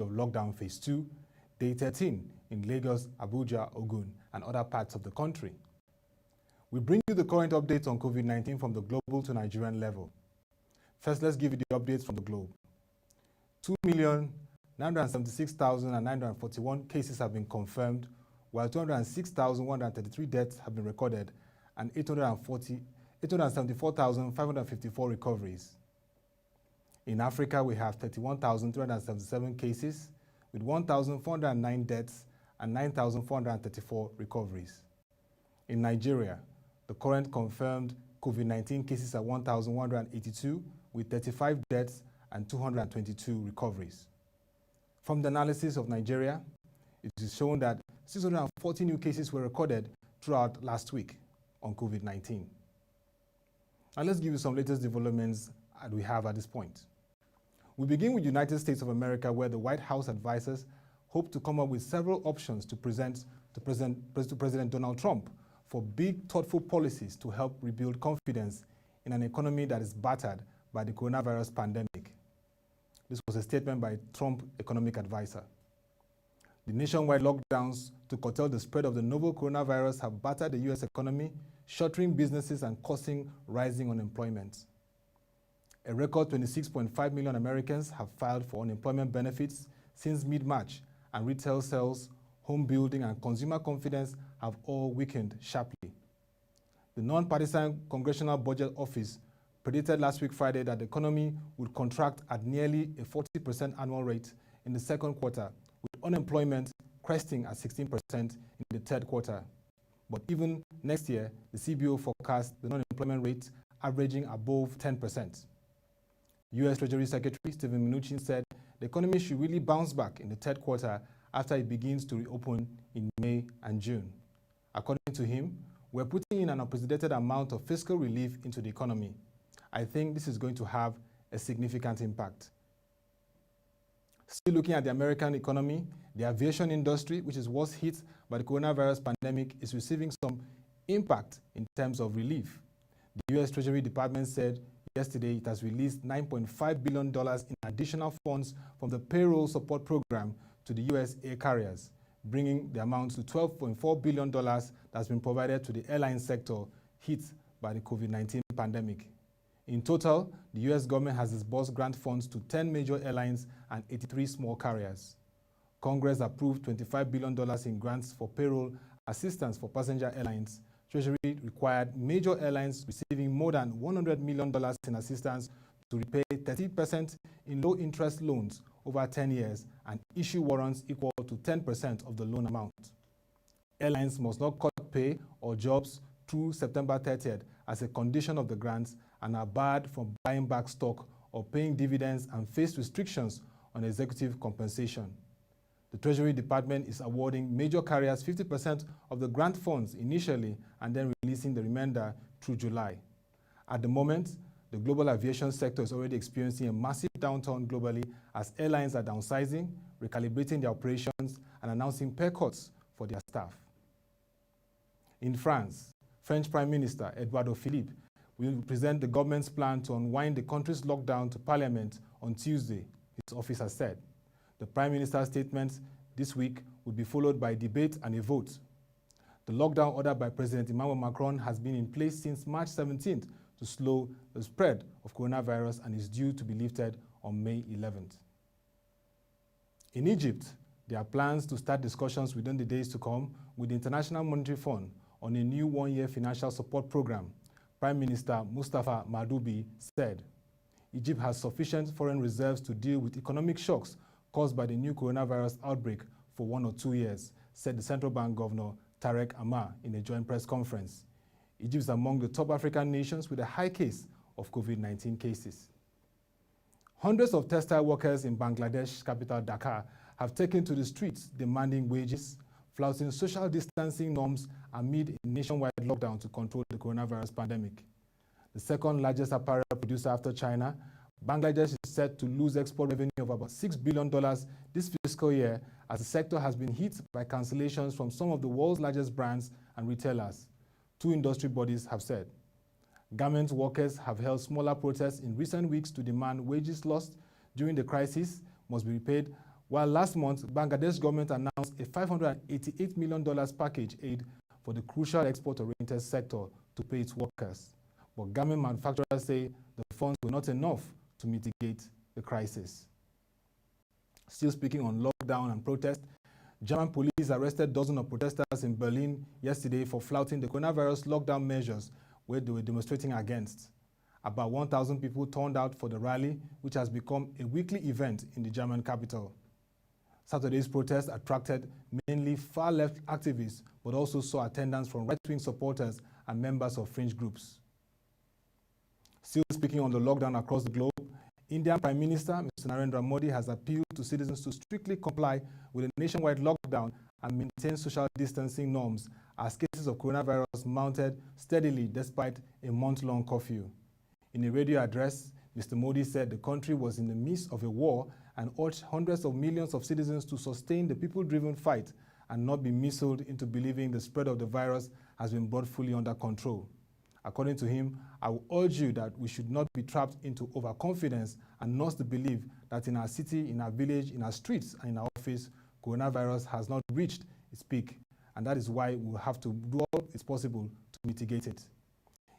of lockdown phase 2, day 13 in Lagos, Abuja, Ogun, and other parts of the country. We bring you the current updates on COVID-19 from the global to Nigerian level. First, let's give you the updates from the globe. 2,976,941 cases have been confirmed, while 206,133 deaths have been recorded and 874,554 recoveries. In Africa, we have 31,377 cases with 1,409 deaths and 9,434 recoveries. In Nigeria, the current confirmed COVID-19 cases are 1,182 with 35 deaths and 222 recoveries. From the analysis of Nigeria, it is shown that 640 new cases were recorded throughout last week on COVID-19. And let's give you some latest developments that we have at this point. We begin with the United States of America, where the White House advisors hope to come up with several options to present to President Donald Trump for big, thoughtful policies to help rebuild confidence in an economy that is battered by the coronavirus pandemic. This was a statement by Trump economic advisor. The nationwide lockdowns to curtail the spread of the novel coronavirus have battered the U.S. economy, shuttering businesses and causing rising unemployment. A record 26.5 million Americans have filed for unemployment benefits since mid-March, and retail sales, home building, and consumer confidence have all weakened sharply. The non-partisan Congressional Budget Office predicted last week Friday that the economy would contract at nearly a 40% annual rate in the second quarter, with unemployment cresting at 16% in the third quarter. But even next year, the CBO forecast the non-employment rate averaging above 10%. U.S. Treasury Secretary Steven Mnuchin said the economy should really bounce back in the third quarter after it begins to reopen in May and June. According to him, we're putting in an unprecedented amount of fiscal relief into the economy. I think this is going to have a significant impact. Still looking at the American economy, the aviation industry, which is worst hit by the coronavirus pandemic, is receiving some impact in terms of relief. The U.S. Treasury Department said yesterday it has released $9.5 billion in additional funds from the payroll support program to the U.S. air carriers, bringing the amount to $12.4 billion that's been provided to the airline sector hit by the COVID-19 pandemic. In total, the U.S. government has disbursed grant funds to 10 major airlines and 83 small carriers. Congress approved $25 billion in grants for payroll assistance for passenger airlines. Treasury required major airlines receiving more than $100 million in assistance to repay 30% in low-interest loans over 10 years and issue warrants equal to 10% of the loan amount. Airlines must not cut pay or jobs through September 30th as a condition of the grants and are barred from buying back stock or paying dividends and face restrictions on executive compensation. The Treasury Department is awarding major carriers 50% of the grant funds initially and then releasing the remainder through July. At the moment, the global aviation sector is already experiencing a massive downturn globally as airlines are downsizing, recalibrating their operations, and announcing pay cuts for their staff. In France, French Prime Minister Edouard Philippe will present the government's plan to unwind the country's lockdown to Parliament on Tuesday, his office has said. The Prime Minister's statement this week will be followed by a debate and a vote. The lockdown ordered by President Emmanuel Macron has been in place since March 17th to slow the spread of coronavirus and is due to be lifted on May 11th. In Egypt, there are plans to start discussions within the days to come with the International Monetary Fund on a new one-year financial support program, Prime Minister Mustafa Madoubi said. Egypt has sufficient foreign reserves to deal with economic shocks caused by the new coronavirus outbreak for 1 or 2 years, said the central bank governor Tarek Amar in a joint press conference. Egypt is among the top African nations with a high case of COVID-19 cases. Hundreds of textile workers in Bangladesh capital Dhaka have taken to the streets demanding wages, flouting social distancing norms amid a nationwide lockdown to control the coronavirus pandemic. The second largest apparel producer after China, Bangladesh is set to lose export revenue of about $6 billion this fiscal year as the sector has been hit by cancellations from some of the world's largest brands and retailers, two industry bodies have said. Garment workers have held smaller protests in recent weeks to demand wages lost during the crisis must be repaid While last month, Bangladesh government announced a $588 million package aid for the crucial export-oriented sector to pay its workers. But garment manufacturers say the funds were not enough to mitigate the crisis. Still speaking on lockdown and protest, German police arrested dozens of protesters in Berlin yesterday for flouting the coronavirus lockdown measures where they were demonstrating against. About 1,000 people turned out for the rally, which has become a weekly event in the German capital. Saturday's protest attracted mainly far-left activists, but also saw attendance from right-wing supporters and members of fringe groups. Still speaking on the lockdown across the globe, Indian Prime Minister Mr. Narendra Modi has appealed to citizens to strictly comply with a nationwide lockdown and maintain social distancing norms as cases of coronavirus mounted steadily despite a month-long curfew. In a radio address, Mr. Modi said the country was in the midst of a war and urged hundreds of millions of citizens to sustain the people-driven fight and not be misled into believing the spread of the virus has been brought fully under control. According to him, I will urge you that we should not be trapped into overconfidence and not to believe that in our city, in our village, in our streets, and in our office, coronavirus has not reached its peak. And that is why we will have to do all it's possible to mitigate it.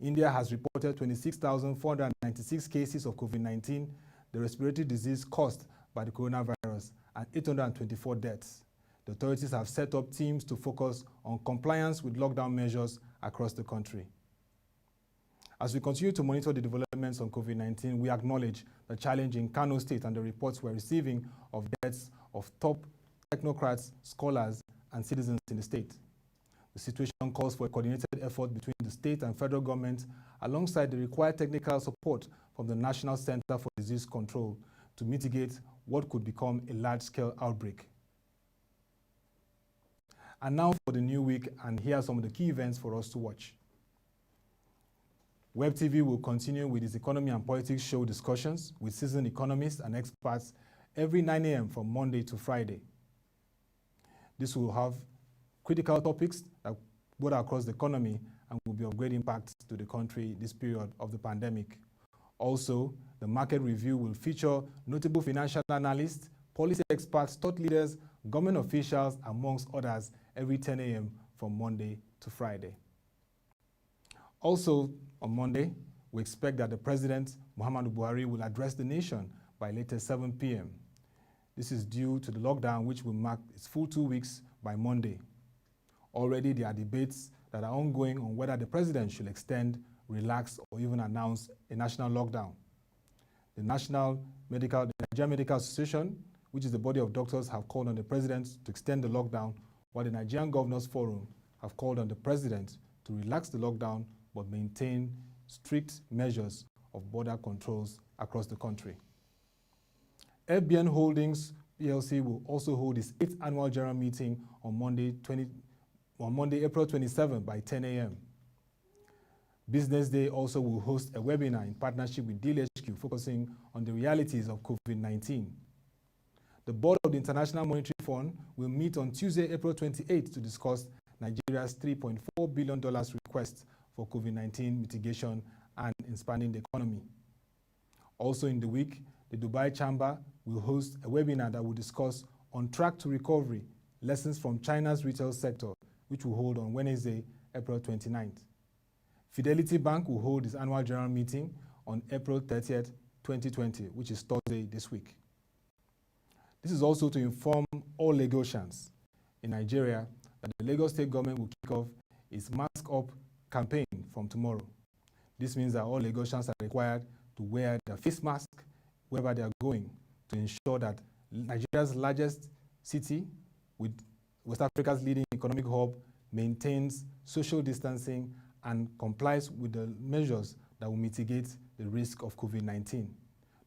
India has reported 26,496 cases of COVID-19, the respiratory disease caused by the coronavirus, and 824 deaths. The authorities have set up teams to focus on compliance with lockdown measures across the country. As we continue to monitor the developments on COVID-19, we acknowledge the challenge in Kano State and the reports we're receiving of deaths of top technocrats, scholars, and citizens in the state. The situation calls for a coordinated effort between the state and federal government alongside the required technical support from the National Center for Disease Control to mitigate what could become a large-scale outbreak. And now for the new week, and here are some of the key events for us to watch. WebTV will continue with its economy and politics show discussions with seasoned economists and experts every 9 a.m. from Monday to Friday. This will have critical topics that go across the economy and will be of great impact to the country this period of the pandemic. Also, the market review will feature notable financial analysts, policy experts, thought leaders, government officials, amongst others, every 10 a.m. from Monday to Friday. Also, on Monday, we expect that the President, Muhammadu Buhari, will address the nation by latest 7 p.m. This is due to the lockdown, which will mark its full 2 weeks by Monday. Already, there are debates that are ongoing on whether the President should extend, relax, or even announce a national lockdown. The Nigerian Medical Association, which is the body of doctors, have called on the President to extend the lockdown, while the Nigerian Governors Forum have called on the President to relax the lockdown but maintain strict measures of border controls across the country. FBN Holdings PLC will also hold its 8th annual general meeting on Monday, April 27 by 10 a.m. Business Day also will host a webinar in partnership with DLHQ focusing on the realities of COVID-19. The board of the International Monetary Fund will meet on Tuesday, April 28 to discuss Nigeria's $3.4 billion request for COVID-19 mitigation and expanding the economy. Also in the week, the Dubai Chamber will host a webinar that will discuss On Track to Recovery, Lessons from China's Retail Sector, which will hold on Wednesday, April 29th. Fidelity Bank will hold its annual general meeting on April 30th, 2020, which is Thursday this week. This is also to inform all Lagosians in Nigeria that the Lagos State government will kick off its Mask Up campaign from tomorrow. This means that all Lagosians are required to wear their face mask wherever they are going to ensure that Nigeria's largest city with West Africa's leading economic hub maintains social distancing and complies with the measures that will mitigate the risk of COVID-19.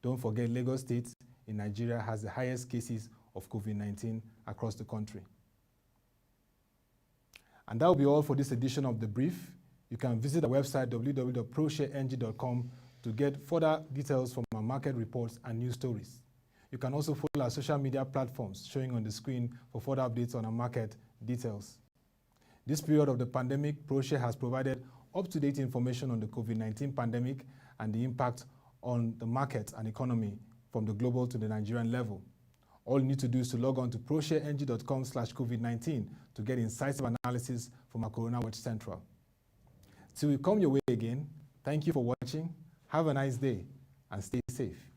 Don't forget, Lagos State in Nigeria has the highest cases of COVID-19 across the country. And that will be all for this edition of The Brief. You can visit our website www.proshareng.com to get further details from our market reports and news stories. You can also follow our social media platforms showing on the screen for further updates on our market details. This period of the pandemic, ProShare has provided up-to-date information on the COVID-19 pandemic and the impact on the market and economy from the global to the Nigerian level. All you need to do is to log on to proshareng.com/COVID-19 to get incisive analysis from our Corona Watch Central. Till we come your way again, thank you for watching, have a nice day, and stay safe.